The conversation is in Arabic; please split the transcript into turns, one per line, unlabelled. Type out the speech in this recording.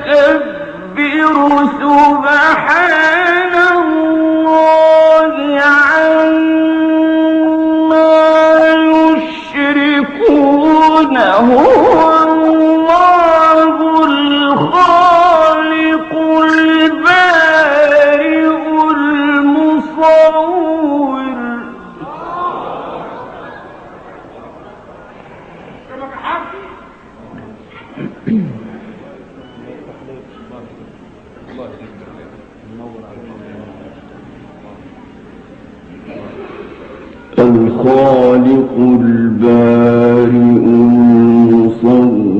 المتكبر سبحان الله عما يشركون هو الله الخالق البارئ المصور. الخالق البارئ